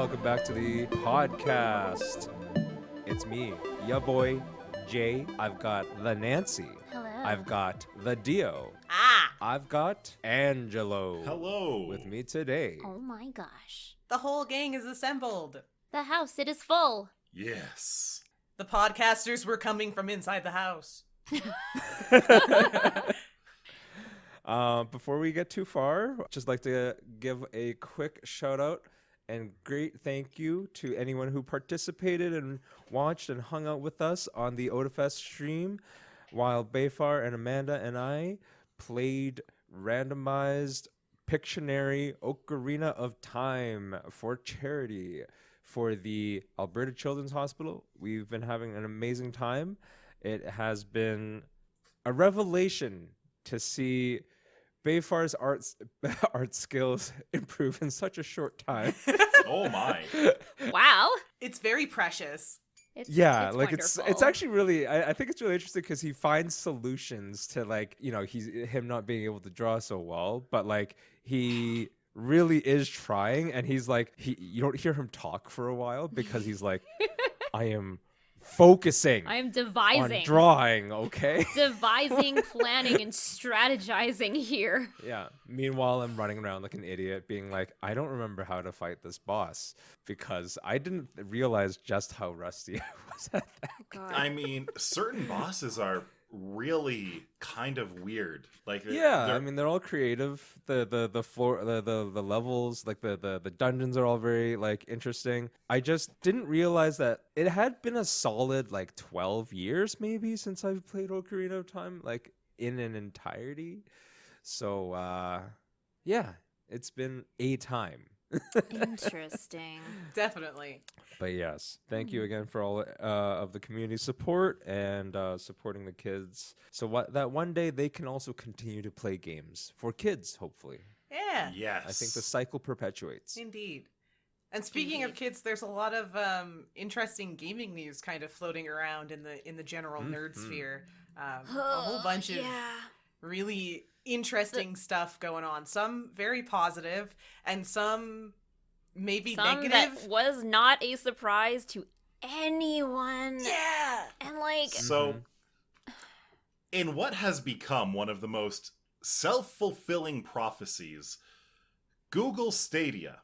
welcome back to the podcast. It's me, ya boy, Jay. I've got the Nancy. Hello. I've got the Deo. Ah! I've got Angelo. Hello. With me today. Oh my gosh. The whole gang is assembled. The house, it is full. Yes. The podcasters were coming from inside the house. Before we get too far, just like to give a quick shout out and great thank you to anyone who participated and watched and hung out with us on the Otafest stream while Bayfar and Amanda and I played randomized Pictionary Ocarina of Time for charity for the Alberta Children's Hospital. We've been having an amazing time. It has been a revelation to see Bayfar's art skills improve in such a short time. Oh my. Wow. It's very precious. It's It's actually really I think it's really interesting because he finds solutions to him not being able to draw so well, but he really is trying, and he's you don't hear him talk for a while because he's like, I am focusing. I am devising. On drawing, okay? Devising, planning, and strategizing here. Yeah. Meanwhile, I'm running around like an idiot being like, I don't remember how to fight this boss because I didn't realize just how rusty I was at that. God. I mean, certain bosses are really kind of weird. They're all creative. The floor, the levels, the dungeons are all very interesting. I just didn't realize that it had been a solid 12 years maybe since I've played Ocarina of Time in an entirety. So it's been a time. Interesting. Definitely. But yes, thank you again for all of the community support and supporting the kids. So that one day they can also continue to play games for kids, hopefully. Yeah. Yes. I think the cycle perpetuates. Indeed. And speaking of kids, there's a lot of interesting gaming news kind of floating around in the general nerd sphere. A whole bunch of really interesting stuff going on. Some very positive, and some maybe negative. That was not a surprise to anyone. Yeah. And So, in what has become one of the most self-fulfilling prophecies, Google Stadia,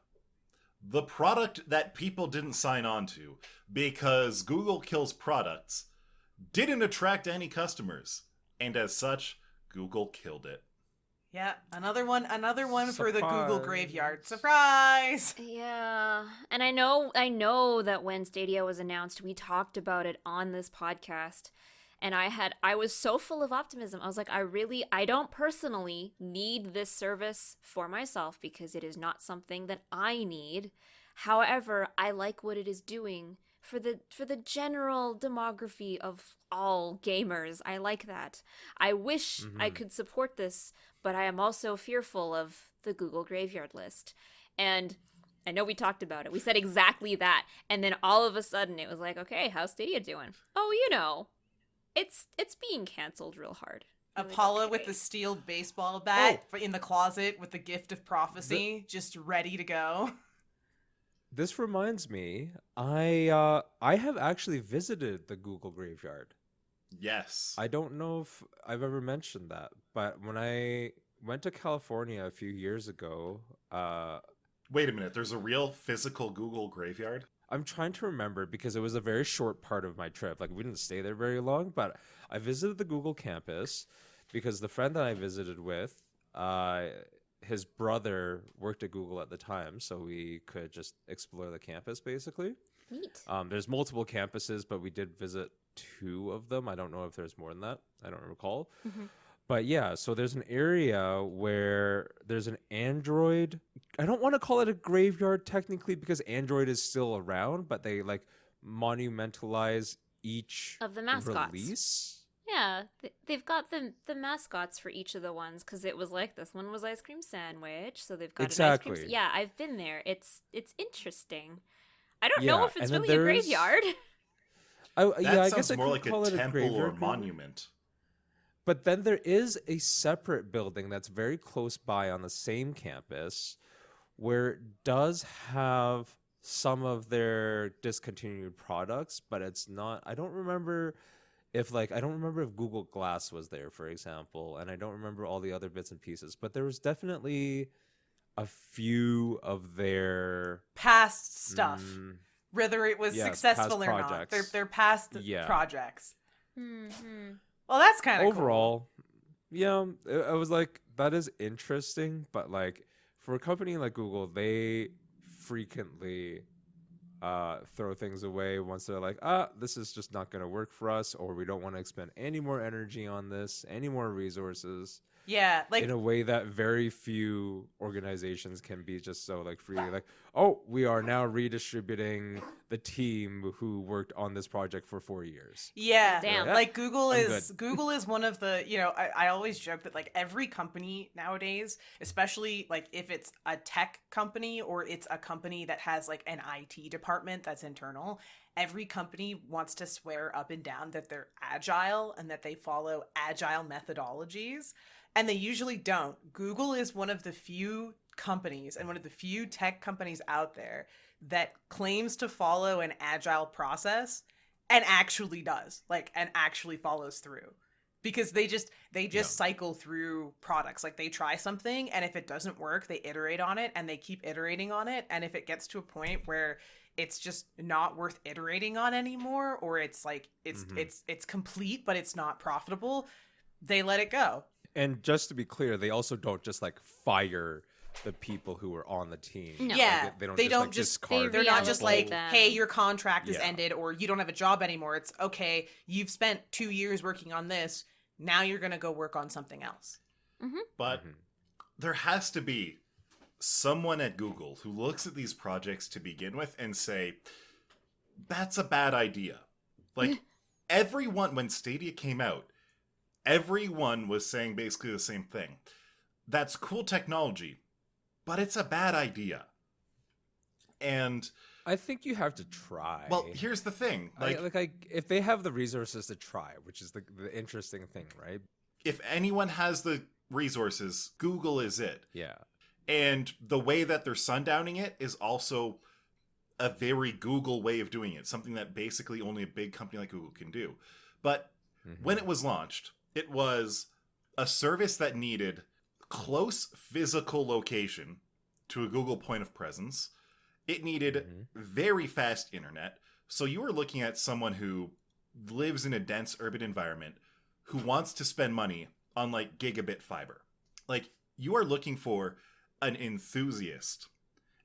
the product that people didn't sign on to because Google kills products, didn't attract any customers, and as such, Google killed it. Yeah, another one for the Surprise. Google graveyard. Surprise! yeah. And I know that when Stadia was announced, we talked about it on this podcast. And I was so full of optimism. I was like, I don't personally need this service for myself because it is not something that I need. However, I like what it is doing for the general demography of all gamers. I like that. I wish I could support this, but I am also fearful of the Google graveyard list. And I know we talked about it. We said exactly that. And then all of a sudden it was like, okay, how's Stadia doing? Oh, it's being canceled real hard. Apollo with the steel baseball bat in the closet with the gift of prophecy, just ready to go. This reminds me, I have actually visited the Google graveyard. Yes. I don't know if I've ever mentioned that, but when I went to California a few years ago, Wait a minute, there's a real physical Google graveyard? I'm trying to remember because it was a very short part of my trip. We didn't stay there very long, but I visited the Google campus because the friend that I visited with, his brother worked at Google at the time, so we could just explore the campus, basically. Neat. There's multiple campuses, but we did visit 2 of them. I don't know if there's more than that. I don't recall. Mm-hmm. But yeah, so there's an area where there's an Android. I don't want to call it a graveyard technically because Android is still around, but they monumentalize each of the mascots. Release. Yeah, they've got the mascots for each of the ones because it was this one was ice cream sandwich, so they've got exactly. an ice cream. Yeah, I've been there. It's interesting. I don't know if it's really a graveyard. I guess I more could like call a it temple or graveyard. monument. But then there is a separate building that's very close by on the same campus where it does have some of their discontinued products, but it's not. I don't remember if Google Glass was there, for example, and I don't remember all the other bits and pieces, but there was definitely a few of their past stuff, whether it was successful or projects. not. They're past Yeah. projects. Mm-hmm. Well, that's kind of Overall, yeah, I was like, that is interesting, but like for a company like Google, they frequently throw things away once they're like, this is just not going to work for us, or we don't want to expend any more energy on this, any more resources. Yeah, like in a way that very few organizations can be just so like freely like, oh, we are now redistributing the team who worked on this project for 4 years. Yeah, Damn. like Google I'm is Google is one of the, I always joke that like every company nowadays, especially like if it's a tech company or it's a company that has like an IT department that's internal, every company wants to swear up and down that they're agile and that they follow agile methodologies. And they usually don't. Google is one of the few companies and one of the few tech companies out there that claims to follow an agile process and actually does, and actually follows through. Because they just cycle through products. Like they try something and if it doesn't work, they iterate on it and they keep iterating on it. And if it gets to a point where it's just not worth iterating on anymore, or it's like it's complete but it's not profitable, they let it go. And just to be clear, they also don't just like fire the people who were on the team. No. Yeah, they don't just discard. They're not just like, them. hey, your contract is ended or you don't have a job anymore. It's okay, you've spent 2 years working on this. Now you're going to go work on something else. Mm-hmm. But there has to be someone at Google who looks at these projects to begin with and say, that's a bad idea. Like everyone, when Stadia came out, everyone was saying basically the same thing. That's cool technology, but it's a bad idea. And I think you have to try. well, here's the thing. If they have the resources to try, which is the interesting thing, right? If anyone has the resources, Google is it. Yeah. And the way that they're sundowning it is also a very Google way of doing it, something that basically only a big company like Google can do. But when it was launched, it was a service that needed close physical location to a Google point of presence. It needed very fast internet. So you were looking at someone who lives in a dense urban environment who wants to spend money on like gigabit fiber. Like you are looking for an enthusiast.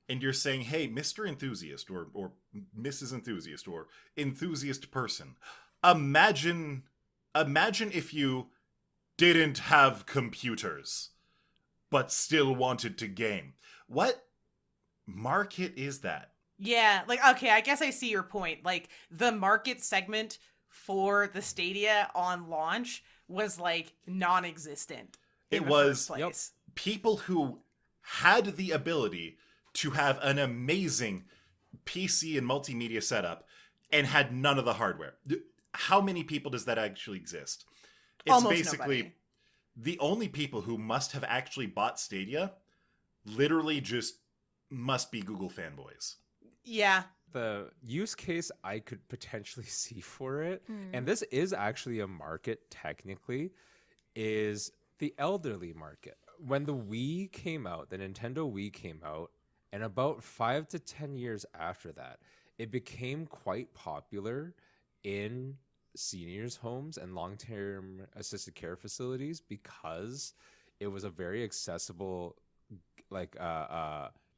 And you're saying, hey, Mr. Enthusiast or Mrs. Enthusiast or enthusiast person, imagine if you didn't have computers, but still wanted to game. What market is that? Yeah, like, okay, I guess I see your point. Like, the market segment for the Stadia on launch was, like, non-existent. It was people who had the ability to have an amazing PC and multimedia setup and had none of the hardware. How many people does that actually exist? It's almost basically nobody. The only people who must have actually bought Stadia literally just must be Google fanboys. Yeah. The use case I could potentially see for it, and this is actually a market technically, is the elderly market. When the Wii came out, the Nintendo Wii came out, and about 5 to 10 years after that, it became quite popular in seniors' homes and long-term assisted care facilities because it was a very accessible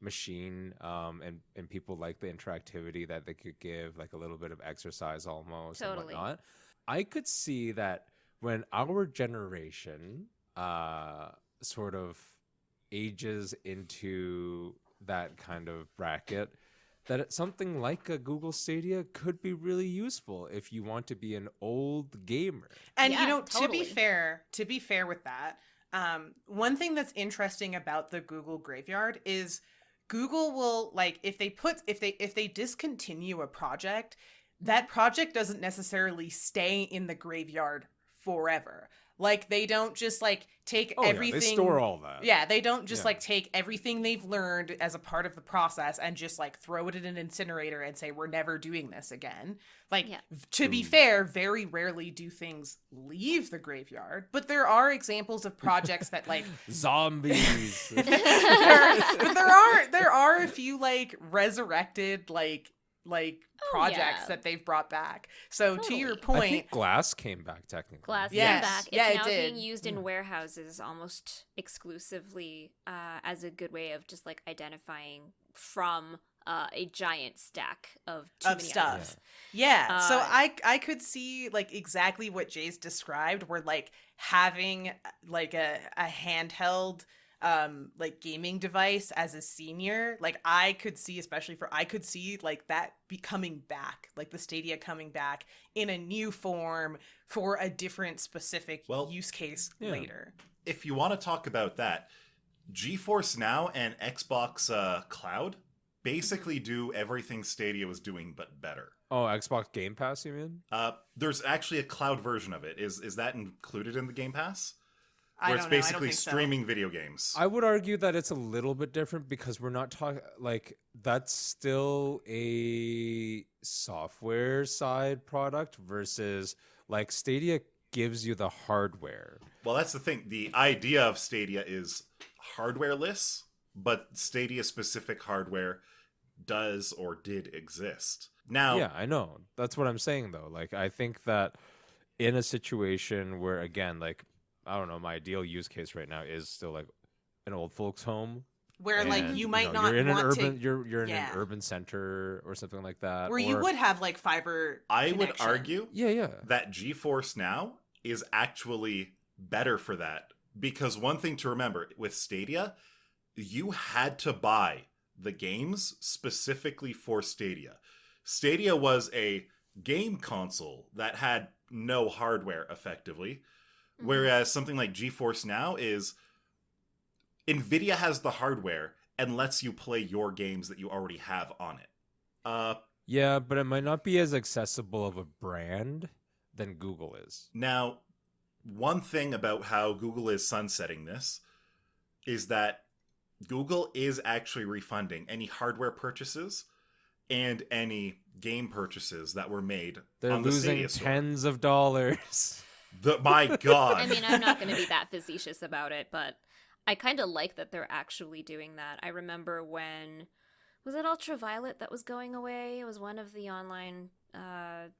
machine, and people like the interactivity that they could give, like a little bit of exercise almost and whatnot. I could see that when our generation sort of ages into that kind of bracket, that something like a Google Stadia could be really useful if you want to be an old gamer. And Yeah, to be fair with that, one thing that's interesting about the Google graveyard is Google will, like, if they discontinue a project, that project doesn't necessarily stay in the graveyard forever. Like, they don't just, like, take everything. They store all that. Yeah, they don't just, Yeah. like, take everything they've learned as a part of the process and just, like, throw it in an incinerator and say, we're never doing this again. Like, to be fair, very rarely do things leave the graveyard, but there are examples of projects that, like... Zombies. but there are a few, like, resurrected, like projects that they've brought back. So to your point, I think glass came back technically. Glass came Yes. back. It's Yeah, it now did. being used in warehouses almost exclusively as a good way of just like identifying from a giant stack of too many stuff. items. Yeah. So I could see like exactly what Jay's described, where like having like a handheld like gaming device as a senior, like I could see like that coming back, like the Stadia coming back in a new form for a different specific use case later. If you want to talk about that, GeForce Now and Xbox Cloud basically do everything Stadia was doing, but better. Oh, Xbox Game Pass, you mean? There's actually a cloud version of it. Is that included in the Game Pass? Where it's I don't basically think so. streaming video games. I would argue that it's a little bit different because we're not talking like that's still a software side product versus like Stadia gives you the hardware. Well, that's the thing. The idea of Stadia is hardwareless, but Stadia specific hardware does or did exist. Now, yeah, I know. That's what I'm saying though. Like I think that in a situation where again, like I don't know, my ideal use case right now is still like an old folks home Where like and, you might not you're in want an urban to you're in an urban center or something like that. where you would have like fiber I would connection. argue yeah. that GeForce Now is actually better for that. Because one thing to remember, with Stadia, you had to buy the games specifically for Stadia. Stadia was a game console that had no hardware, effectively. Whereas something like GeForce Now is... NVIDIA has the hardware and lets you play your games that you already have on it. Yeah, but it might not be as accessible of a brand than Google is. Now, one thing about how Google is sunsetting this is that Google is actually refunding any hardware purchases and any game purchases that were made They're on the losing Stadia store. tens of dollars. My God. I mean, I'm not going to be that facetious about it, but I kind of like that they're actually doing that. I remember when... Was it Ultraviolet that was going away? It was one of the online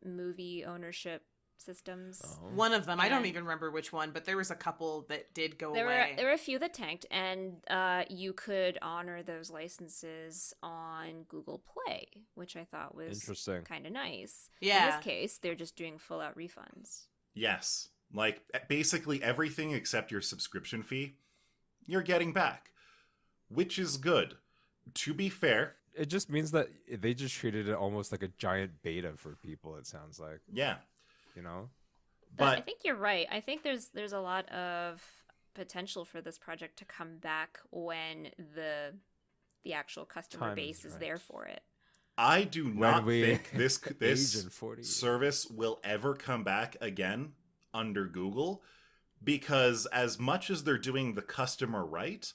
movie ownership systems. Oh. One of them. I don't And- even remember which one, but there was a couple that did go There away. were a few that tanked, and you could honor those licenses on Google Play, which I thought was Interesting. kind of nice. Yeah. In this case, they're just doing full-out refunds. Yes. Like, basically everything except your subscription fee, you're getting back. Which is good. To be fair... It just means that they just treated it almost like a giant beta for people, it sounds like. Yeah. You know? But I think you're right. I think there's a lot of potential for this project to come back when the actual customer Time base is is right. there for it. I do not we think this age in 40 years. service will ever come back again under Google, because as much as they're doing the customer right,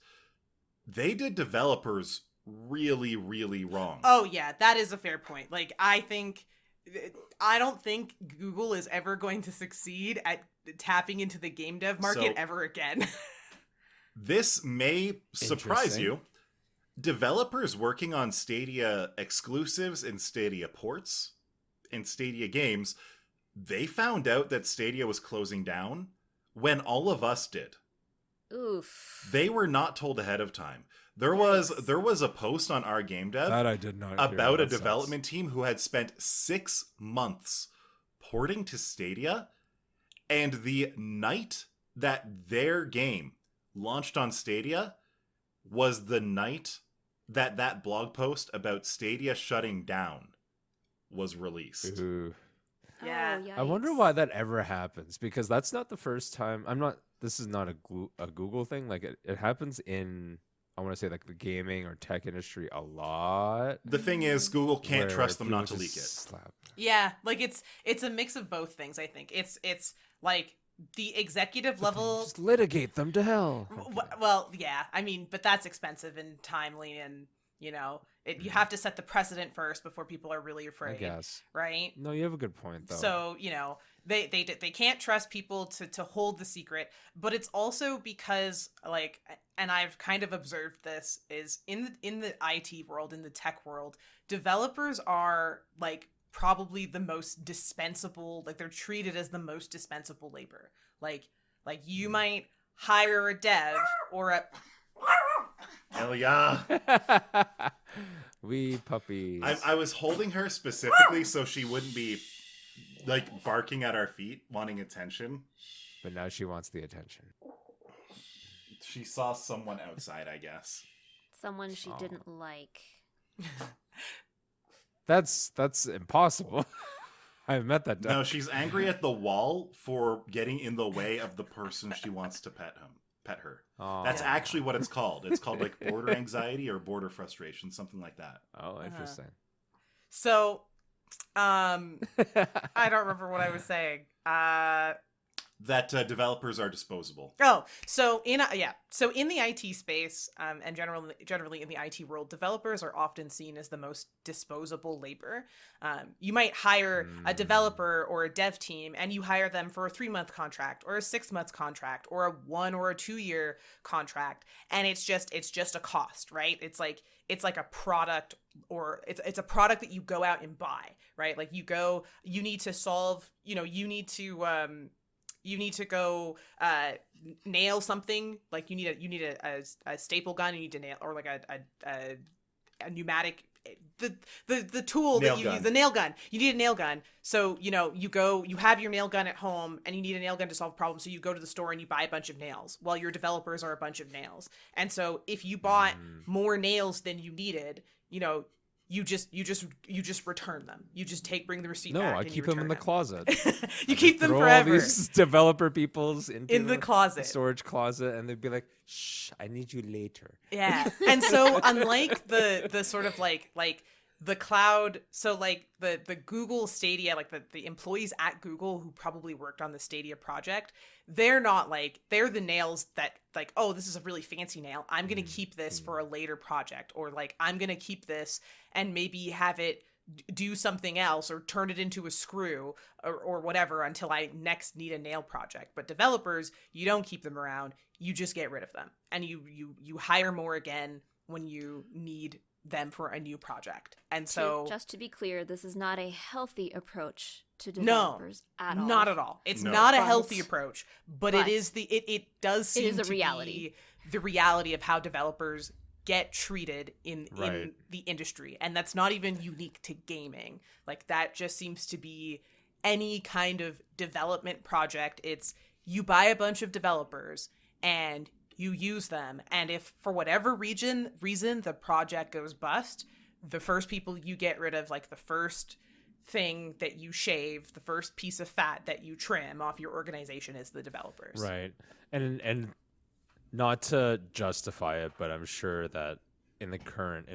they did developers really, really wrong. Oh yeah, that is a fair point. Like I don't think Google is ever going to succeed at tapping into the game dev market So- ever again. This may surprise Interesting. you. Developers working on Stadia exclusives and Stadia ports and Stadia games, they found out that Stadia was closing down when all of us did. Oof. They were not told ahead of time. There was a post on our game dev That I did not hear. about a That sucks. development team who had spent 6 months porting to Stadia, and the night that their game launched on Stadia was the night that blog post about Stadia shutting down was released. Ooh. Yeah. Oh, I wonder yikes. why that ever happens, because that's not the first time. This is not a Google thing. Like it happens in, I want to say, like the gaming or tech industry a lot. The thing is, Google can't where trust them not people to just leak it. slap. Yeah, like it's a mix of both things, I think. It's like the executive level. Just litigate them to hell. Well, yeah, I mean, but that's expensive and timely, and you have to set the precedent first before people are really afraid. I guess. Right? No, you have a good point, though. So they can't trust people to hold the secret, but it's also because like, and I've kind of observed this is in the IT world, in the tech world, developers are like probably the most dispensable, like they're treated as the most dispensable labor. Like you might hire a dev or a Hell yeah. We puppies. I was holding her specifically so she wouldn't be like barking at our feet, wanting attention. But now she wants the attention. She saw someone outside, I guess. Someone she didn't like. That's impossible. I've met that duck. No, she's angry at the wall for getting in the way of the person she wants to pet her. Oh. That's actually what it's called. It's called like border anxiety or border frustration, something like that. Oh, interesting. So, I don't remember what I was saying. That developers are disposable. Oh, so in the IT space, and generally in the IT world, developers are often seen as the most disposable labor. You might hire a developer or a dev team, and you hire them for a 3-month contract or a 6-month contract or a 1 or a 2-year contract, and it's just a cost, right? It's like a product, or it's a product that you go out and buy, right? Like you need to solve, you need to go nail something. Like you need a staple gun. You need to nail, or like a pneumatic, the tool Nail that you gun. use, the nail gun. You need a nail gun. So you have your nail gun at home, and you need a nail gun to solve problems. So you go to the store and you buy a bunch of nails. Well, your developers are a bunch of nails, and so if you bought more nails than you needed, you just return them. You just bring the receipt No, back. I and keep you them in return the closet. You keep them Throw forever. all these developer peoples into In the closet. storage closet, and they'd be like, "Shh, I need you later." Yeah. And so unlike the sort of like the cloud, so like the Google Stadia, like the employees at Google who probably worked on the Stadia project, they're not like, they're the nails that like, oh, this is a really fancy nail, I'm going to keep this for a later project, or like I'm going to keep this and maybe have it do something else or turn it into a screw or whatever until I next need a nail project. But developers, you don't keep them around, you just get rid of them, and you hire more again when you need them for a new project. And so Just to be clear, this is not a healthy approach to developers at all. Not at all. It's No. not a But- healthy approach, but it but is it does seem is a to reality. be the reality of how developers get treated in Right. the industry. And that's not even unique to gaming. Like that just seems to be any kind of development project. It's you buy a bunch of developers and you use them, and if for whatever reason the project goes bust, the first people you get rid of, like the first thing that you shave, the first piece of fat that you trim off your organization, is the developers. Right. And not to justify it, but I'm sure that in the current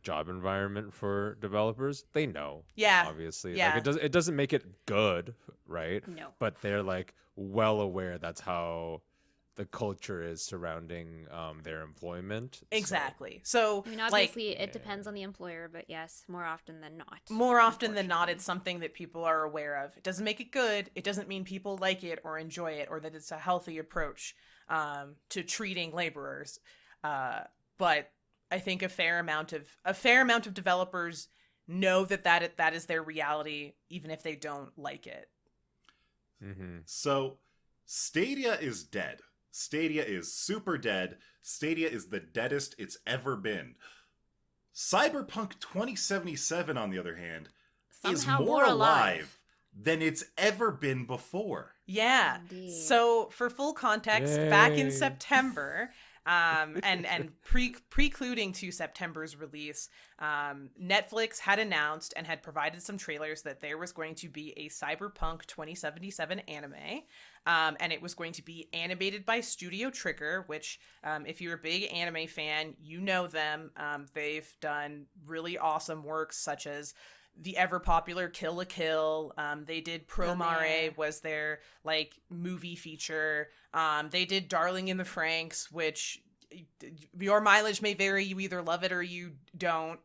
job environment for developers, they know. Yeah. Obviously. Yeah. Like it doesn't make it good, right? No. But they're like well aware that's how the culture is surrounding their employment. So- Exactly. So I mean, like obviously, it depends on the employer, but yes, more often than not. more often than not, it's something that people are aware of. It doesn't make it good. It doesn't mean people like it or enjoy it, or that it's a healthy approach to treating laborers. But I think a fair amount of developers know that is their reality, even if they don't like it. Mhm. So, Stadia is dead. Stadia is super dead. Stadia is the deadest it's ever been. Cyberpunk 2077, on the other hand, Somehow is more alive than it's ever been before. Yeah. Indeed. So for full context, back in Yay. September, and precluding to September's release, Netflix had announced and had provided some trailers that there was going to be a Cyberpunk 2077 anime. And it was going to be animated by Studio Trigger, which, if you're a big anime fan, you know them. They've done really awesome works such as the ever popular Kill la Kill. They did Promare was their like movie feature. They did Darling in the Franxx, which your mileage may vary. You either love it or you don't.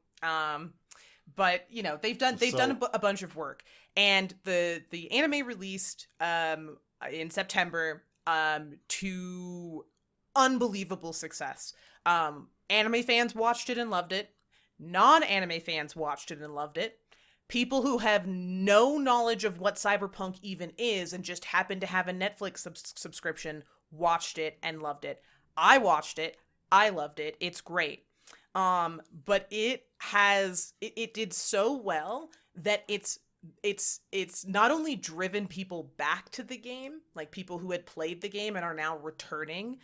But you know, they've done a bunch of work, and the anime released in September to unbelievable success. Anime fans watched it and loved it. Non-anime fans watched it and loved it. People who have no knowledge of what Cyberpunk even is and just happen to have a Netflix subscription watched it and loved it. I watched it. I loved it. It's great. But it did so well that it's not only driven people back to the game, like people who had played the game and are now returning,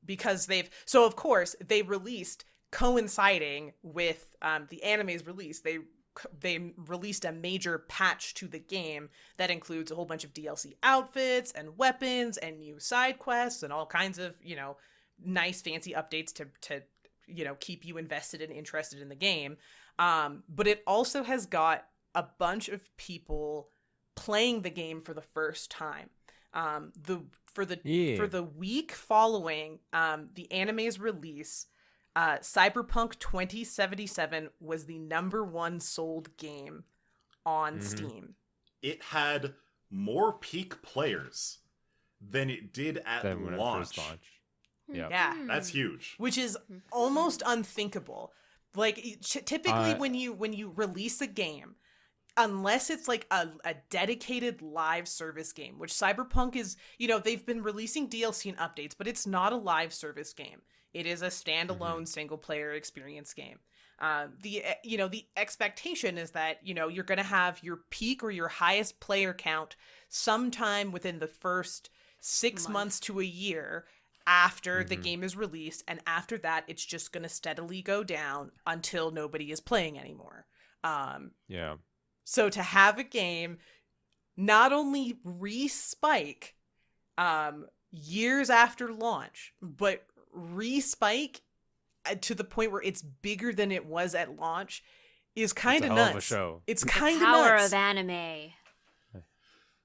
because so of course they released, coinciding with the anime's release, they released a major patch to the game that includes a whole bunch of DLC outfits and weapons and new side quests and all kinds of, you know, nice fancy updates to you know, keep you invested and interested in the game. But it also has got a bunch of people playing the game for the first time. For the week following the anime's release, Cyberpunk 2077 was the #1 sold game on Steam. It had more peak players than it did at when launch. it first launched. Yep. Yeah. That's huge. Which is almost unthinkable. Like typically when you release a game, unless it's like a dedicated live service game, which Cyberpunk is, you know, they've been releasing DLC and updates, but it's not a live service game. It is a standalone single player experience game. The expectation is that, you know, you're going to have your peak or your highest player count sometime within the first 6 months to a year after the game is released, and after that it's just going to steadily go down until nobody is playing anymore. So to have a game not only re-spike years after launch, but re-spike to the point where it's bigger than it was at launch is kind of nuts. Of a show. It's kind of Power nuts. of anime.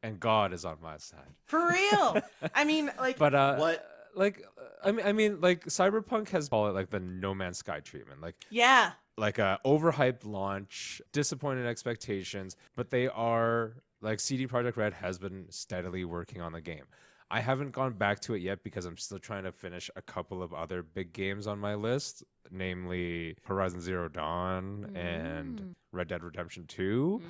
And God is on my side. For real. I mean, like, But What? like I mean like Cyberpunk has call it like the No Man's Sky treatment. yeah. Like a overhyped launch, disappointed expectations, but they are like CD Projekt Red has been steadily working on the game. I haven't gone back to it yet because I'm still trying to finish a couple of other big games on my list, namely Horizon Zero Dawn and Red Dead Redemption 2.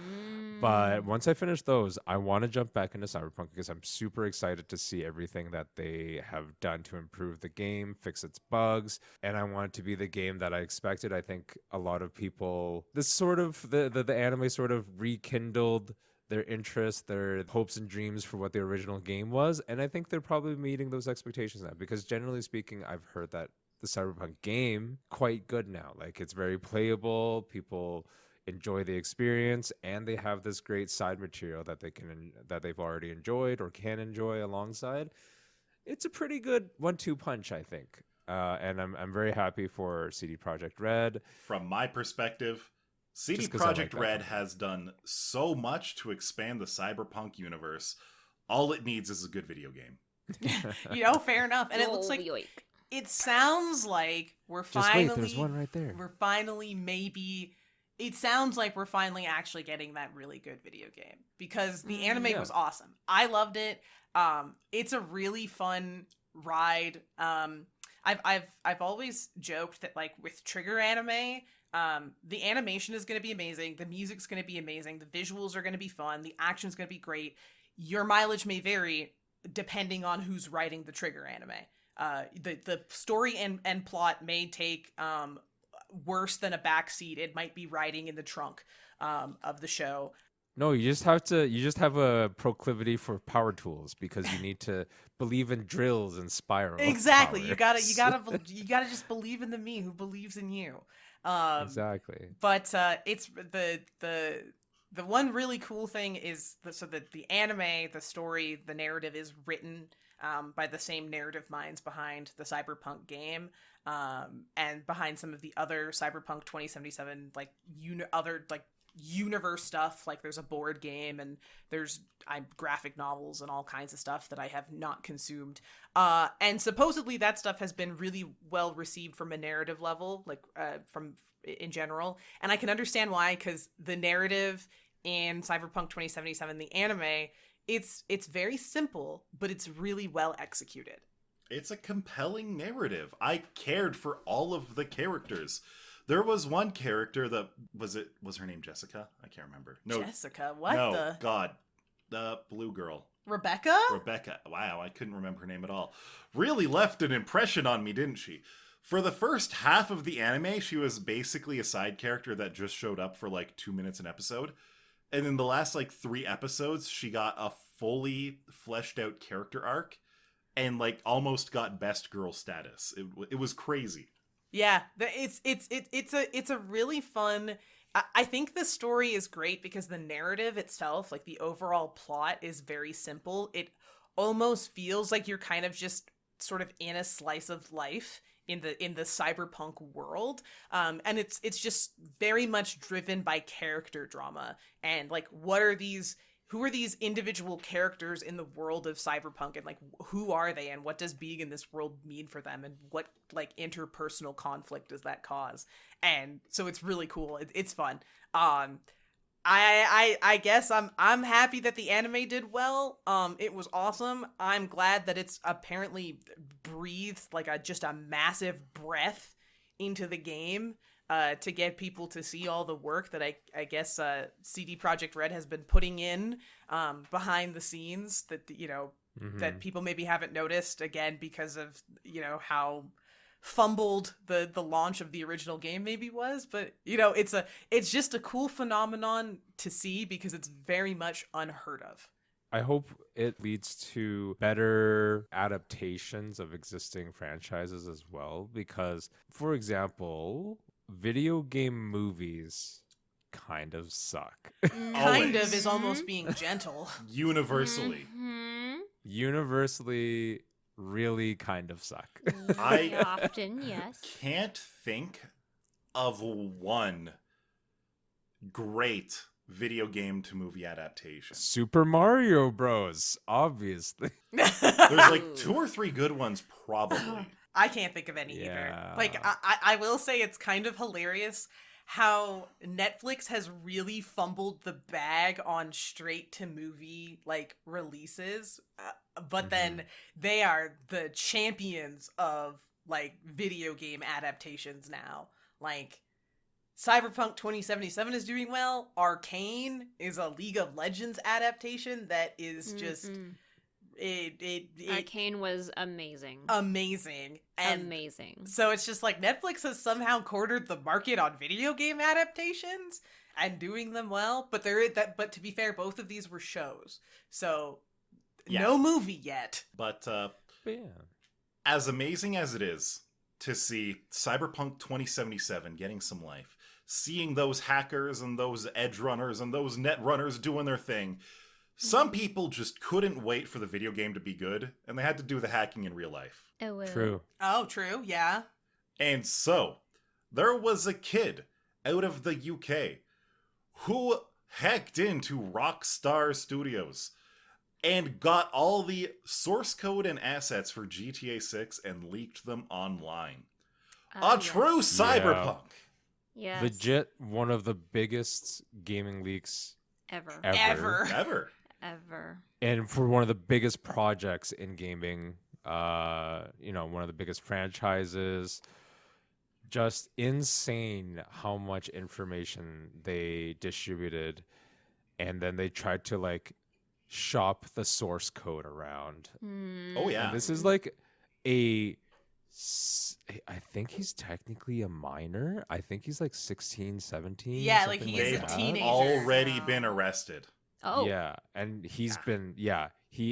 But once I finish those, I want to jump back into Cyberpunk because I'm super excited to see everything that they have done to improve the game, fix its bugs, and I want it to be the game that I expected. I think a lot of people, this sort of, the anime sort of rekindled their interest, their hopes and dreams for what the original game was. And I think they're probably meeting those expectations now because generally speaking, I've heard that the Cyberpunk game quite good now. Like it's very playable. People enjoy the experience and they have this great side material that they've already enjoyed or can enjoy alongside. It's a pretty good 1-2 punch, I think. And I'm very happy for CD Projekt Red. From my perspective, CD Projekt Red has done so much to expand the Cyberpunk universe. All it needs is a good video game. You know, fair enough. And it looks like it sounds like we're finally wait, there's one right there. It sounds like we're finally actually getting that really good video game because the anime was awesome. I loved it. It's a really fun ride. I've always joked that like with Trigger anime, the animation is going to be amazing. The music's going to be amazing. The visuals are going to be fun. The action's going to be great. Your mileage may vary depending on who's writing the Trigger anime. The story and plot may take worse than a backseat. It might be riding in the trunk of the show. No, you just have a proclivity for power tools because you need to believe in drills and spiral. Exactly. powers. You gotta just believe in the me who believes in you. Exactly. But it's the one really cool thing is the anime, the story, the narrative is written by the same narrative minds behind the Cyberpunk game, and behind some of the other Cyberpunk 2077 other universe stuff. Like there's a board game and there's graphic novels and all kinds of stuff that I have not consumed. And supposedly that stuff has been really well received from a narrative level, like from in general. And I can understand why, because the narrative in Cyberpunk 2077, the anime, it's very simple, but it's really well executed. It's a compelling narrative. I cared for all of the characters. There was one character that was her name Jessica? I can't remember. No, Jessica, what no, the? God, the blue girl. Rebecca? Rebecca. Wow, I couldn't remember her name at all. Really left an impression on me, didn't she? For the first half of the anime, she was basically a side character that just showed up for like 2 minutes an episode. And in the last like 3 episodes, she got a fully fleshed out character arc and like almost got best girl status. It was crazy. Yeah, it's a really fun. I think the story is great because the narrative itself, like the overall plot, is very simple. It almost feels like you're kind of just sort of in a slice of life in the cyberpunk world, and it's just very much driven by character drama and like who are these individual characters in the world of cyberpunk, and like who are they and what does being in this world mean for them, and what like interpersonal conflict does that cause. And so it's really cool. It's fun. I guess I'm happy that the anime did well. It was awesome. I'm glad that it's apparently breathed like just a massive breath into the game. To get people to see all the work that I guess CD Projekt Red has been putting in behind the scenes that, you know, that people maybe haven't noticed, again, because of, you know, how fumbled the launch of the original game maybe was. But, you know, it's just a cool phenomenon to see because it's very much unheard of. I hope it leads to better adaptations of existing franchises as well, because, for example, video game movies kind of suck. Kind of is almost being gentle. Universally. Universally really kind of suck. Very often, yes. Can't think of one great video game to movie adaptation. Super Mario Bros, obviously. There's like 2 or 3 good ones probably. I can't think of any either. Like, I will say it's kind of hilarious how Netflix has really fumbled the bag on straight-to-movie, like, releases. But then they are the champions of, like, video game adaptations now. Like, Cyberpunk 2077 is doing well. Arcane is a League of Legends adaptation that is just... Arcane was amazing. And amazing. So it's just like Netflix has somehow cornered the market on video game adaptations and doing them well. But but to be fair, both of these were shows, so no movie yet. But yeah, as amazing as it is to see Cyberpunk 2077 getting some life, seeing those hackers and those edge runners and those net runners doing their thing. Some people just couldn't wait for the video game to be good, and they had to do the hacking in real life. Oh, well. true. Oh, true, yeah. And so, there was a kid out of the UK who hacked into Rockstar Studios and got all the source code and assets for GTA 6 and leaked them online. A true cyberpunk! Yes. Legit one of the biggest gaming leaks Ever. And for one of the biggest projects in gaming, you know, one of the biggest franchises. Just insane how much information they distributed, and then they tried to like shop the source code around. Oh yeah. And this is like I think he's technically a minor. I think he's like 16, 17. Yeah, like he They've is a teenager. already been arrested. Oh. Yeah, and he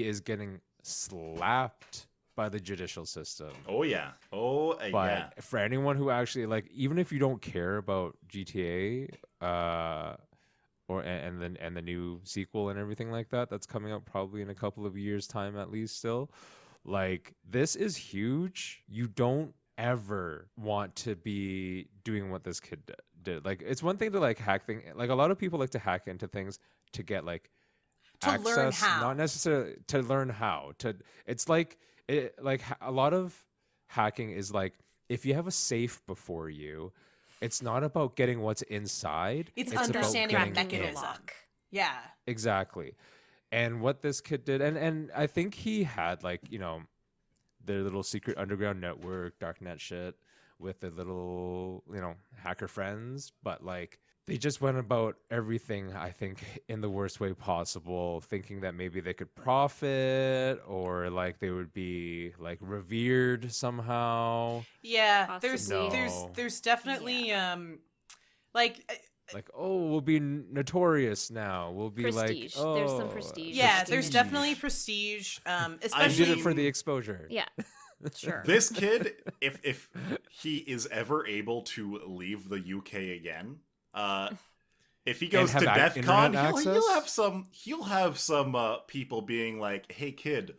is getting slapped by the judicial system. Oh yeah. But for anyone who actually, like, even if you don't care about GTA and the new sequel and everything like that, that's coming out probably in a couple of years' time at least still, like, this is huge. You don't ever want to be doing what this kid did. Like, it's one thing to like hack thing. Like, a lot of people like to hack into things to get like To access, learn how. not necessarily to learn how. To it's like a lot of hacking is like if you have a safe before you, it's not about getting what's inside. It's about understanding the getting in. mechanism. Yeah. Exactly. And what this kid did, and I think he had like, you know, their little secret underground network, darknet shit with their little, you know, hacker friends, but like they just went about everything, I think, in the worst way possible, thinking that maybe they could profit or like they would be like revered somehow. Yeah, Possibly. there's definitely like Like, oh, we'll be notorious now. We'll be Prestige. like, oh, There's some prestige. yeah, there's definitely prestige. I Especially did it for the exposure. Yeah. Sure. This kid, if he is ever able to leave the UK again, if he goes have to DEF internet CON, access? he'll have some people being like, "Hey kid,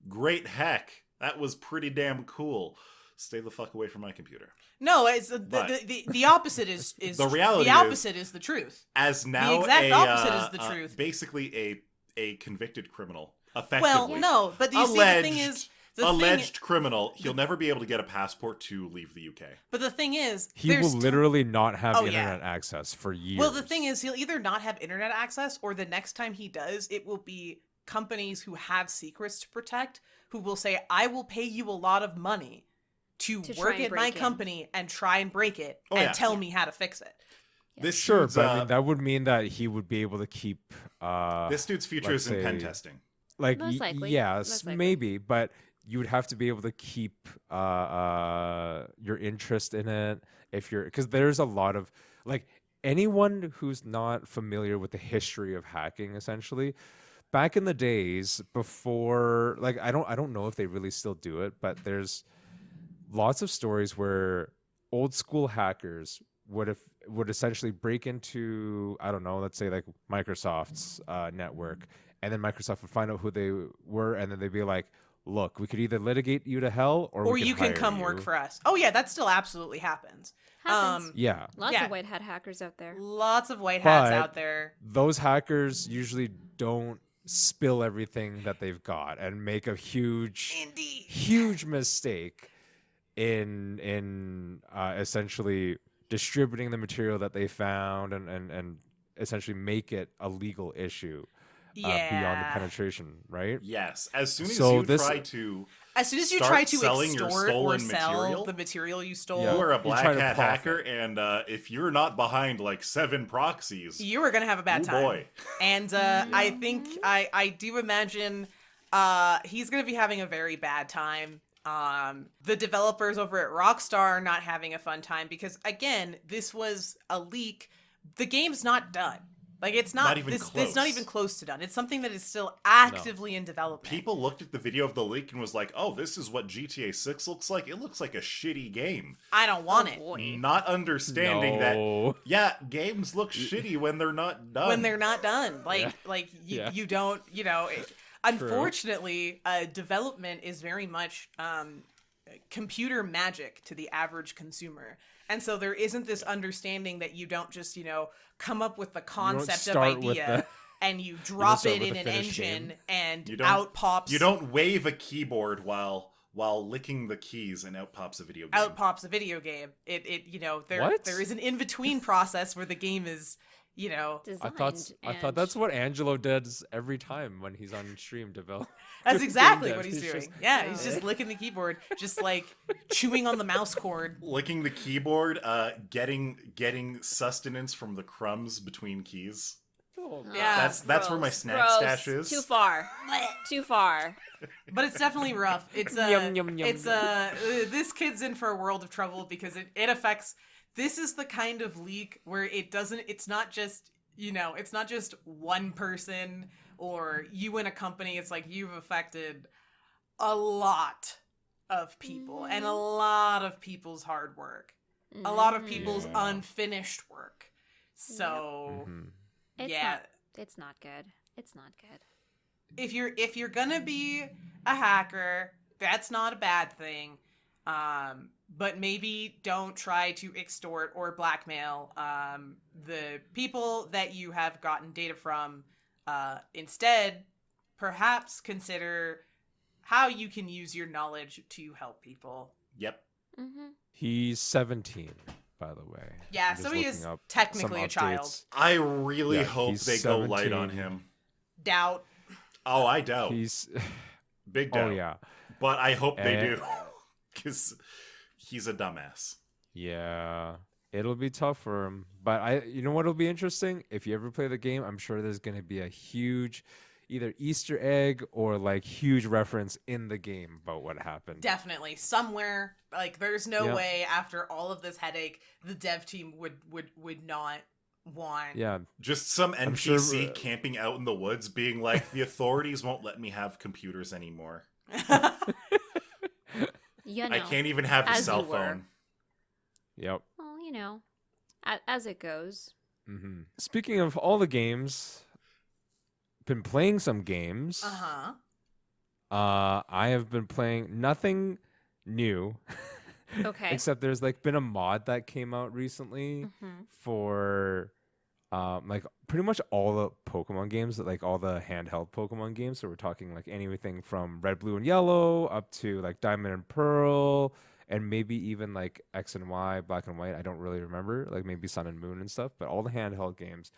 great hack. That was pretty damn cool. Stay the fuck away from my computer." No, it's But- the opposite is The reality the opposite is the truth. As now exact a, opposite is the truth. Basically a convicted criminal, effectively. Well, no, but you see the thing is alleged criminal, he'll never be able to get a passport to leave the UK. But the thing is, He will there's literally not have Oh, yeah. internet access for years. Well, the thing is, he'll either not have internet access, or the next time he does, it will be companies who have secrets to protect who will say, "I will pay you a lot of money to try work and at my break in." company and try and break it Oh, and yeah. tell me how to fix it." This sure, dude's, but I mean, that would mean that he would be able to keep. this dude's future let's is in pen say- testing. Like, Most likely. yes, Most likely. maybe, but you would have to be able to keep your interest in it if you're, because there's a lot of like anyone who's not familiar with the history of hacking, essentially. Back in the days before, like I don't know if they really still do it, but there's lots of stories where old school hackers would essentially break into, I don't know, let's say like Microsoft's network, and then Microsoft would find out who they were, and then they'd be like, "Look, we could either litigate you to hell, or we You can hire come you." work for us. Oh yeah, that still absolutely happens. Happens. Yeah, Lots yeah. of white hat hackers out there. Lots of white hats But- out there. those hackers usually don't spill everything that they've got and make a huge mistake in essentially distributing the material that they found and essentially make it a legal issue beyond the Yeah. penetration, right? Yes. As soon as So you this- try to As soon as you start try to selling your extort or stolen sell material, the material you stole, Yeah. you are a You black try to hat profit. hacker, and if you're not behind like 7 proxies, you are gonna have a bad oh time. boy. And I think I do imagine he's gonna be having a very bad time. The developers over at Rockstar are not having a fun time because again, this was a leak. The game's not done. Like it's not, Not even it's close. not even close to done. It's something that is still actively in development. People looked at the video of the leak and was like, "Oh, this is what GTA 6 looks like. It looks like a shitty game." I don't want it. Boy. Not understanding that No. yeah, games look shitty when they're not done. When they're not done. Like Yeah. like you, Yeah. you don't, you know, unfortunately, development is very much computer magic to the average consumer. And so there isn't this understanding that you don't just, you know, come up with the concept of start with idea the- and you drop start it with in the an finished engine game. and You don't- out pops You don't wave a keyboard while licking the keys and out pops a video game. out pops a video game. It you know, What? there is an in-between process where the game is, you know, I thought Designed that's what Angelo does every time when he's on stream develop. that's Game exactly dev. what he's doing. just- Yeah, he's just licking the keyboard, just like chewing on the mouse cord. Licking the keyboard, getting sustenance from the crumbs between keys. Yeah, That's where my gross. snack Gross. stash is. Too far. Too far. But it's definitely rough. It's Yum, yum, yum, it's this kid's in for a world of trouble because it affects. This is the kind of leak where it doesn't. It's not just, you know, it's not just one person or you in a company. It's like you've affected a lot of people and a lot of people's hard work, a lot of people's Yeah. unfinished work. So Mhm. It's yeah. not, it's not good. It's not good. if you're gonna be a hacker, that's not a bad thing. but maybe don't try to extort or blackmail the people that you have gotten data from. Instead, perhaps consider how you can use your knowledge to help people. Yep. Mm-hmm. He's 17, by the way. Yeah, I'm so just he looking is up technically some a child. updates. I really Yeah, hope he's they go light on 17. him. Doubt. Oh, I doubt. He's Big doubt. oh yeah. But I hope they And- do. Because he's a dumbass. Yeah, it'll be tough for him. But you know what'll be interesting? If you ever play the game, I'm sure there's gonna be a huge, either Easter egg or like huge reference in the game about what happened. Definitely. Somewhere, like, there's no Yeah. way after all of this headache, the dev team would not want. Yeah, Just some I'm NPC sure- camping out in the woods being like, the authorities won't let me have computers anymore. You know, I can't even have a as cell you were. phone. yep. well, you know, as it goes. hmm Speaking of all the games, been playing some games. Uh-huh. I have been playing nothing new. Okay. Except there's like been a mod that came out recently Mhm. for like pretty much all the Pokemon games, like all the handheld Pokemon games. So we're talking like anything from Red, Blue, and Yellow up to like Diamond and Pearl, and maybe even like X and Y, Black and White. I don't really remember, like maybe Sun and Moon and stuff, but all the handheld games.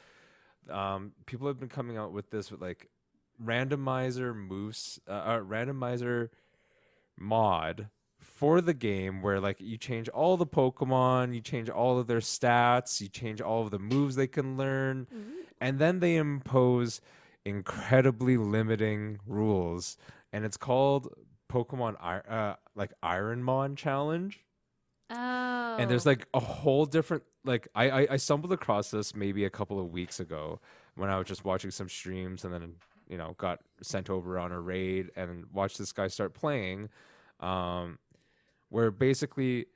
People have been coming out with this with like randomizer randomizer mod for the game where like you change all the Pokemon, you change all of their stats, you change all of the moves they can learn, and then they impose incredibly limiting rules, and it's called Pokemon like Ironmon Challenge. Oh. And there's like a whole different like I stumbled across this maybe a couple of weeks ago when I was just watching some streams, and then got sent over on a raid and watched this guy start playing, where basically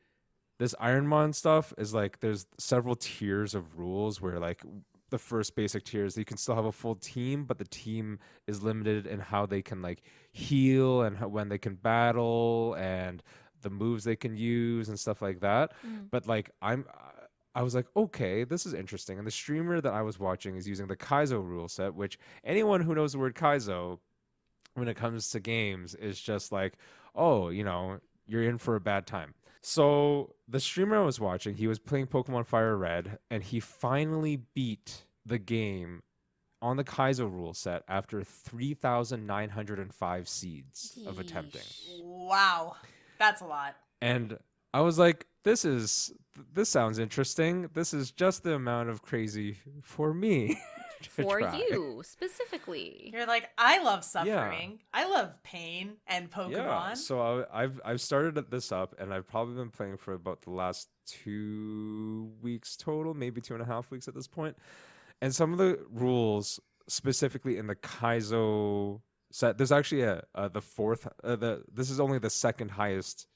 this Ironmon stuff is like there's several tiers of rules where like the first basic tier is you can still have a full team, but the team is limited in how they can like heal and when they can battle and the moves they can use and stuff like that. But like I was like, okay, this is interesting. And the streamer that I was watching is using the Kaizo rule set, which anyone who knows the word Kaizo when it comes to games is just like, oh, you're in for a bad time. So the streamer I was watching, he was playing Pokemon Fire Red, and he finally beat the game on the Kaizo rule set after 3,905 seeds of attempting. Wow. That's a lot. And I was like, this sounds interesting. This is just the amount of crazy for me. to For try. you specifically. You're like, I love suffering. I love pain and Pokemon. Yeah, so I've started this up, and I've probably been playing for about the last 2 weeks total, maybe 2.5 weeks at this point. And some of the rules, specifically in the Kaizo set, there's actually the fourth. This is only the second highest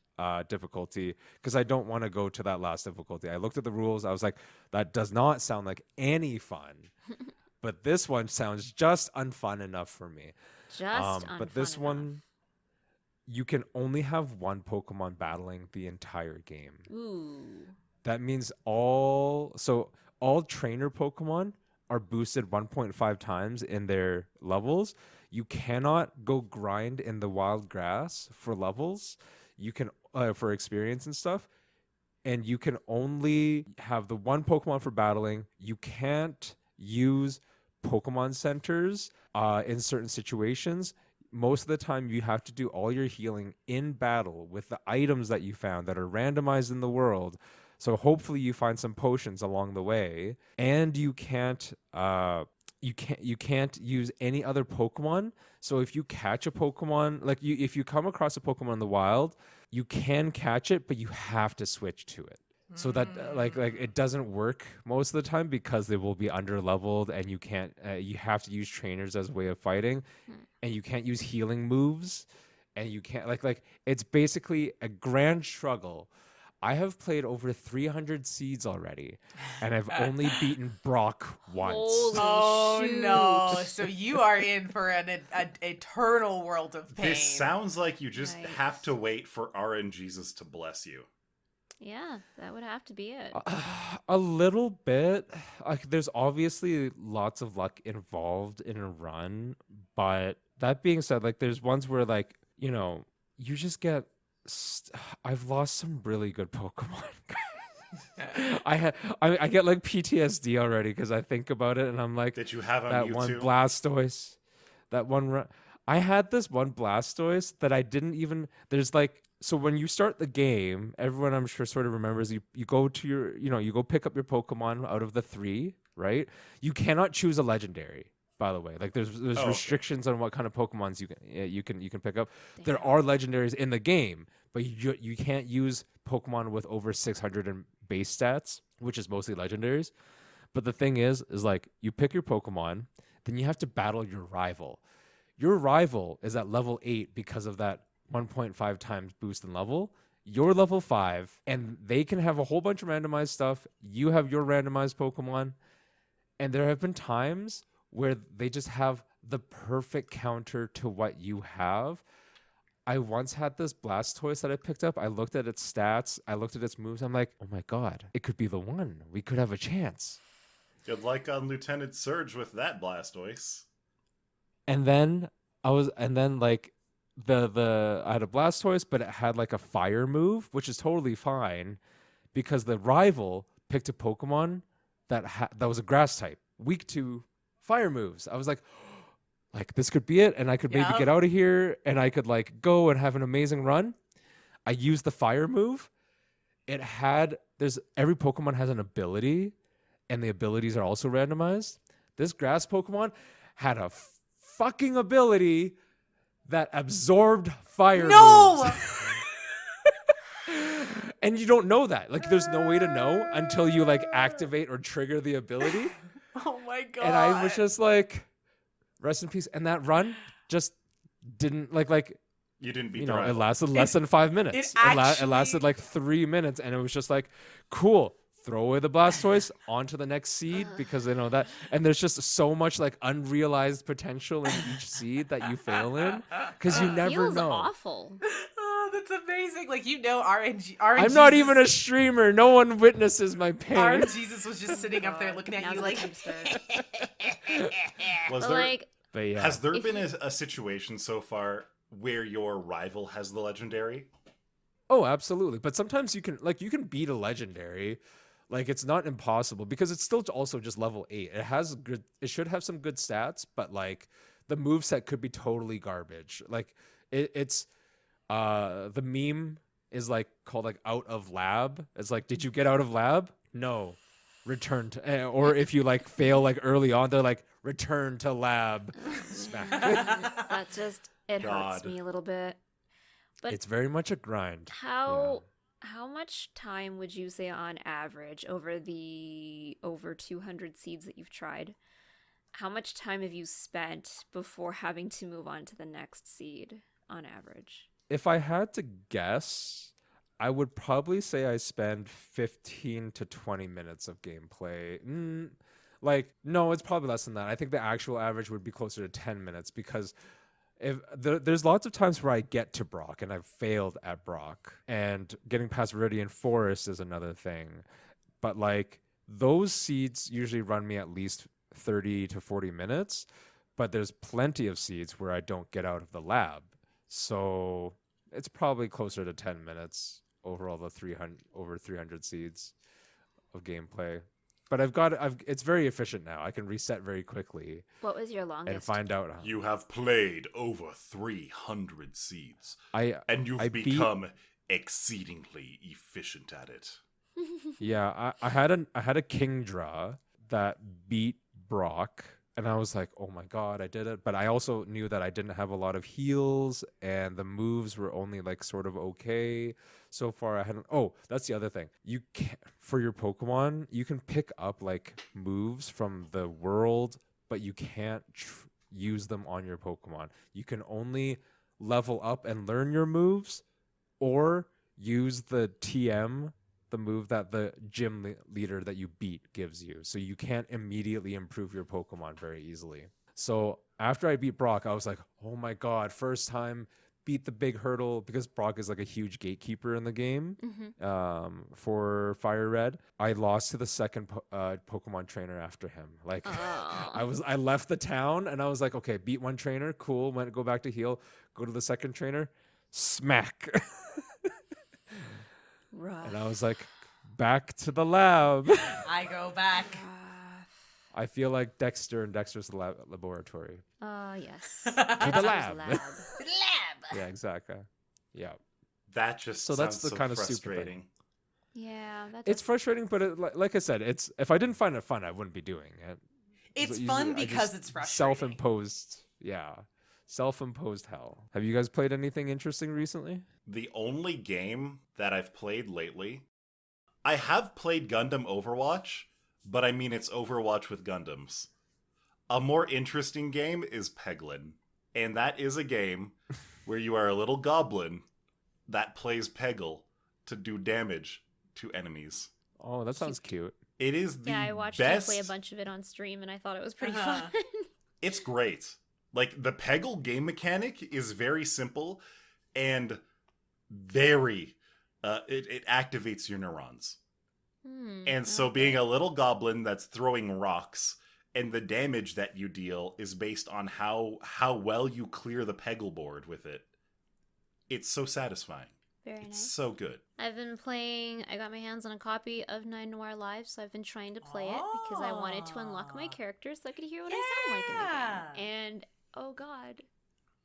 difficulty because I don't want to go to that last difficulty. I looked at the rules. I was like, that does not sound like any fun. But this one sounds just unfun enough for me. But this one, you can only have one Pokemon battling the entire game. Ooh. That means all trainer Pokemon are boosted 1.5 times in their levels. You cannot go grind in the wild grass for levels. You can for experience and stuff. And you can only have the one Pokemon for battling. You can't use Pokemon centers in certain situations. Most of the time you have to do all your healing in battle with the items that you found that are randomized in the world. So hopefully you find some potions along the way, and you can't use any other Pokemon. So if you catch a Pokemon, if you come across a Pokemon in the wild, you can catch it, but you have to switch to it. So that like it doesn't work most of the time because they will be under leveled, and you can't you have to use trainers as a way of fighting, and you can't use healing moves, and you can't like it's basically a grand struggle. I have played over 300 seeds already, and I've only beaten Brock once. Holy Oh shoot. no! So you are in for an eternal world of pain. This sounds like you just Yikes. have to wait for RNGesus to bless you. Yeah, that would have to be it. A little bit. Like, there's obviously lots of luck involved in a run, but that being said, like, there's ones where, like, you just get. I've lost some really good Pokemon. I get like PTSD already because I think about it and I'm like, Did you have a that Mewtwo? one Blastoise, that one I had this one Blastoise that I didn't even. There's like, so when you start the game, everyone I'm sure sort of remembers you go to your, you go pick up your Pokemon out of the 3, right? You cannot choose a legendary, by the way. Like, there's okay. restrictions on what kind of Pokemons you can pick up. There are legendaries in the game, but you can't use Pokemon with over 600 in base stats, which is mostly legendaries. But the thing is like, you pick your Pokemon, then you have to battle your rival. Your rival is at level 8 because of that 1.5 times boost in level. You're level 5, and they can have a whole bunch of randomized stuff. You have your randomized Pokemon, and there have been times where they just have the perfect counter to what you have. I once had this Blastoise that I picked up. I looked at its stats. I looked at its moves. I'm like, oh my God, it could be the one. We could have a chance. Good luck on Lieutenant Surge with that Blastoise. And then like I had a Blastoise, but it had like a fire move, which is totally fine because the rival picked a Pokemon that was a grass type, weak to fire moves. I was like this could be it, and I could maybe get out of here, and I could like go and have an amazing run. I used the fire move. Every Pokemon has an ability, and the abilities are also randomized. This grass Pokemon had a fucking ability that absorbed fire moves. And you don't know that. Like, there's no way to know until you like activate or trigger the ability. Oh my God. And I was just like, rest in peace. And that run just didn't like you didn't beat you the know, rival. it lasted less than 5 minutes. It lasted like 3 minutes, and it was just like, cool. Throw away the Blastoise, onto the next seed, because they know that. And there's just so much like unrealized potential in each seed that you fail in, because you never Feels know. awful. Oh, that's amazing. Like, RNG. I'm not even a streamer. No one witnesses my pain. RNGesus was just sitting up there looking at Now's you the like. time to start. Was But, there? like, But yeah. Has there been a situation so far where your rival has the legendary? Oh, absolutely. But sometimes you can beat a legendary. Like, it's not impossible, because it's still also just level 8. It should have some good stats, but like the moveset could be totally garbage. Like it's the meme is like called like out of lab. It's like, did you get out of lab? No. Return to, or if you like fail like early on, they're like, return to lab. Smack. that just, it hurts God. me a little bit. But It's very much a grind. How much time would you say on average over 200 seeds that you've tried? How much time have you spent before having to move on to the next seed on average? If I had to guess, I would probably say I spend 15 to 20 minutes of gameplay. No, it's probably less than that. I think the actual average would be closer to 10 minutes, because there's lots of times where I get to Brock and I've failed at Brock, and getting past Viridian Forest is another thing. But like, those seeds usually run me at least 30 to 40 minutes, but there's plenty of seeds where I don't get out of the lab. So it's probably closer to 10 minutes overall, over 300 seeds of gameplay. But it's very efficient now. I can reset very quickly. What was your longest? And find out. You have played over 300 seeds, and you've I become exceedingly efficient at it. Yeah, I had a Kingdra that beat Brock, and I was like, oh my God, I did it. But I also knew that I didn't have a lot of heals, and the moves were only like sort of okay. So far, I hadn't. Oh, that's the other thing. You can, for your Pokemon, you can pick up like moves from the world, but you can't use them on your Pokemon. You can only level up and learn your moves, or use the TM, the move that the gym leader that you beat gives you. So you can't immediately improve your Pokemon very easily. So after I beat Brock, I was like, oh my God, first time beat the big hurdle because Brock is like a huge gatekeeper in the game. For Fire Red, I lost to the second Pokemon trainer after him. Like I left the town and I was like, okay, beat one trainer, cool. Go back to heal. Go to the second trainer, smack. Rough. And I was like, back to the lab. I go back. I feel like Dexter and Dexter's laboratory. Yes. To the lab. Lab. Yeah, exactly. Yeah. That just So that's sounds the kind of so stupid thing. frustrating. Yeah, It's frustrating, but like I said, it's if I didn't find it fun, I wouldn't be doing it. It's Usually fun I because just it's frustrating. Self-imposed hell. Have you guys played anything interesting recently? The only game that I've played lately, I have played Gundam Overwatch, but I mean it's Overwatch with Gundams. A more interesting game is Peglin, and that is a game where you are a little goblin that plays Peggle to do damage to enemies. Oh, that sounds cute. It is the I watched best... you play a bunch of it on stream, and I thought it was pretty fun. It's great. Like, the Peggle game mechanic is very simple and very... it activates your neurons. And so being a little goblin that's throwing rocks, and the damage that you deal is based on how well you clear the Peggle board with it. It's so satisfying. Very It's nice. so good. I've been playing, I got my hands on a copy of Nine Noir Lives, so I've been trying to play it because I wanted to unlock my characters so I could hear what I sound like in the game. And, oh god,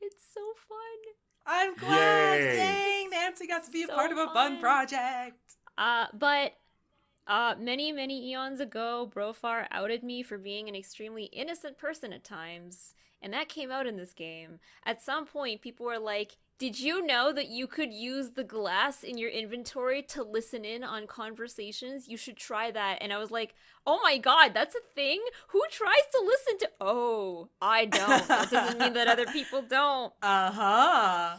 it's so fun. I'm glad. Yay. Dang, Nancy got to be So a part of a fun fun. project. But many eons ago, Brofar outed me for being an extremely innocent person at times, and that came out in this game. At some point, people were like, did you know that you could use the glass in your inventory to listen in on conversations? You should try that. And I was like, oh my god, that's a thing? Who tries to listen to... Oh, I don't. That doesn't mean that other people don't. Uh-huh.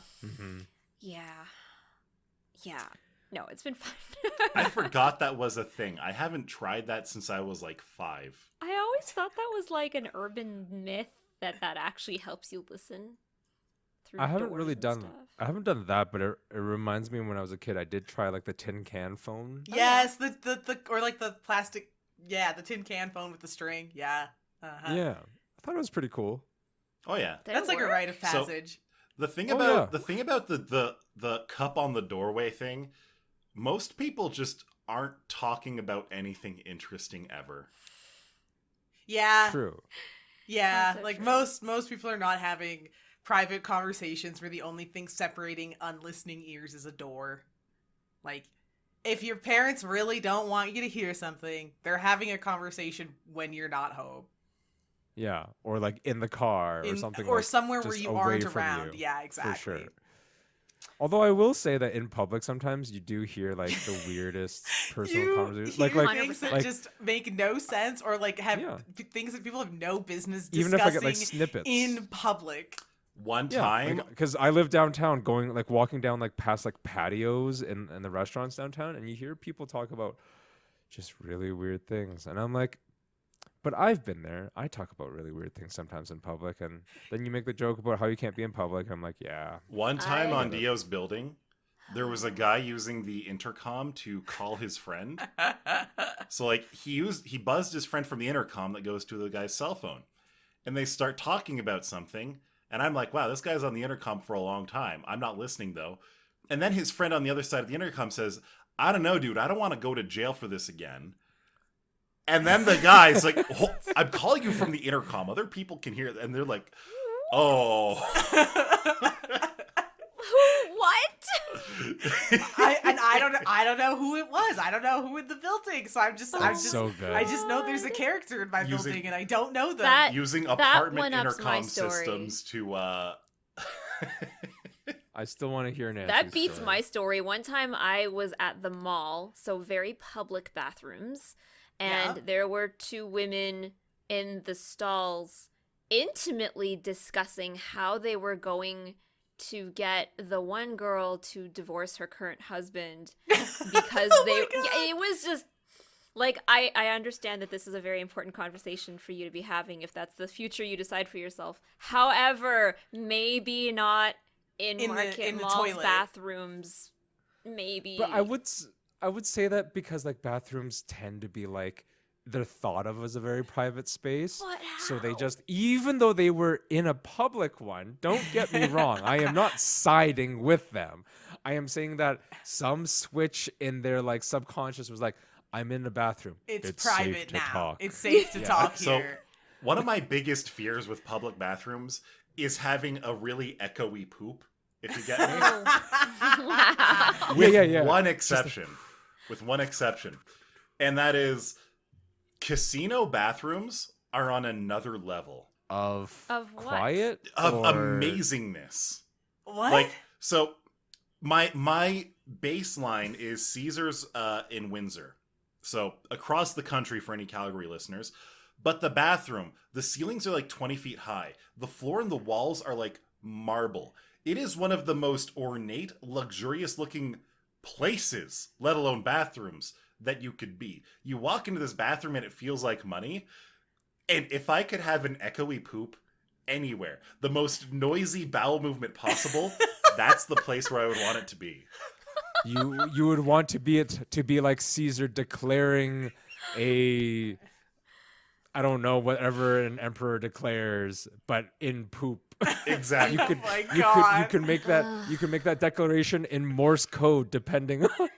Yeah. No, it's been fun. I forgot that was a thing. I haven't tried that since I was like 5. I always thought that was like an urban myth that actually helps you listen. I haven't doors really and done. stuff. I haven't done that, but it reminds me when I was a kid, I did try like the tin can phone. Yes, the or like the plastic, the tin can phone with the string. Yeah. Uh-huh. Yeah, I thought it was pretty cool. Oh yeah. Did That's it like a work? rite of passage. The thing Oh, about yeah. the cup on the doorway thing, most people just aren't talking about anything interesting ever. Yeah. True. Yeah, Also like true. most people are not having private conversations where the only thing separating unlistening ears is a door. Like, if your parents really don't want you to hear something, they're having a conversation when you're not home. Yeah, or like in the car or In- something, or like, somewhere where just you away aren't from around. you, Yeah, exactly. for sure. Although I will say that in public, sometimes you do hear like the weirdest personal You conversations, hear like things that like just make no sense, or like have Yeah. things that people have no business even if I discussing get like snippets in public. One time, because I live downtown, walking down like past like patios and the restaurants downtown, and you hear people talk about just really weird things, and I'm like, but I've been there. I talk about really weird things sometimes in public, and then you make the joke about how you can't be in public. And I'm like, yeah, one time on get it. Dio's building, there was a guy using the intercom to call his friend. So like he buzzed his friend from the intercom that goes to the guy's cell phone, and they start talking about something. And I'm like, wow, this guy's on the intercom for a long time. I'm not listening though. And then his friend on the other side of the intercom says, I don't know, dude. I don't want to go to jail for this again. And then the guy's like, I'm calling you from the intercom. Other people can hear it. And they're like, oh. What? I don't know who it was. I don't know who in the building. So I'm just so good. I just know there's a character in my Using- building and I don't know them. That- Using That apartment one-ups my intercom story. systems to I still want to hear Nancy's That beats story. my story. One time I was at the mall, so very public bathrooms, and Yeah. there were two women in the stalls intimately discussing how they were going to get the one girl to divorce her current husband because Oh they my God. yeah, it was just like I understand that this is a very important conversation for you to be having if that's the future you decide for yourself. However, maybe not in in market the malls toilet. bathrooms, maybe. But I would say that because like bathrooms tend to be like they're thought of as a very private space. But So they how? just, even though they were in a public one, don't get me wrong, I am not siding with them. I am saying that some switch in their like subconscious was like, I'm in the bathroom. It's safe private to now. talk. It's safe to Yeah. talk So here. one of my biggest fears with public bathrooms is having a really echoey poop, if you get me. Wow. With yeah. one exception. With one exception. And that is casino bathrooms are on another level Of what? quiet? of or- amazingness. What? Like, so my baseline is Caesars in Windsor. So across the country for any Calgary listeners. But the bathroom, the ceilings are like 20 feet high. The floor and the walls are like marble. It is one of the most ornate, luxurious looking places, let alone bathrooms, that you could be. You walk into this bathroom and it feels like money. And if I could have an echoey poop anywhere, the most noisy bowel movement possible, that's the place where I would want it to be. You would want to be like Caesar declaring a, I don't know, whatever an emperor declares, but in poop. Exactly. You could Oh my you God. could make that declaration in Morse code depending on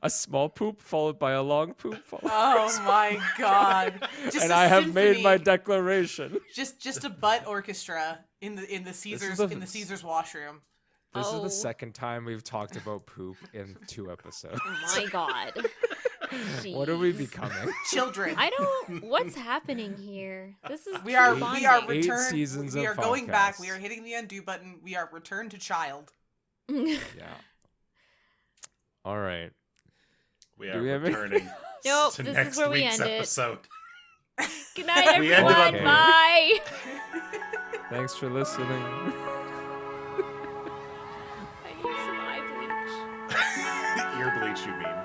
a small poop followed by a long poop followed Oh my God! Just and a I have made my symphony. declaration. just a butt orchestra in the Caesars the- in the Caesars washroom. This is Oh. the second time we've talked about poop in 2 episodes. Oh my god. What are we Jeez. becoming? Children. I don't. What's happening here? This is We are bonding. 8 returned. seasons We of are going back. podcasts. We are hitting the undo button. We are returned to child. Yeah. All right. We Do are we have any- returning Nope, to this is next where we week's end it. episode. Good night, We ended everyone. on- Bye. Thanks for listening. I need some eye bleach. Ear bleach, you mean.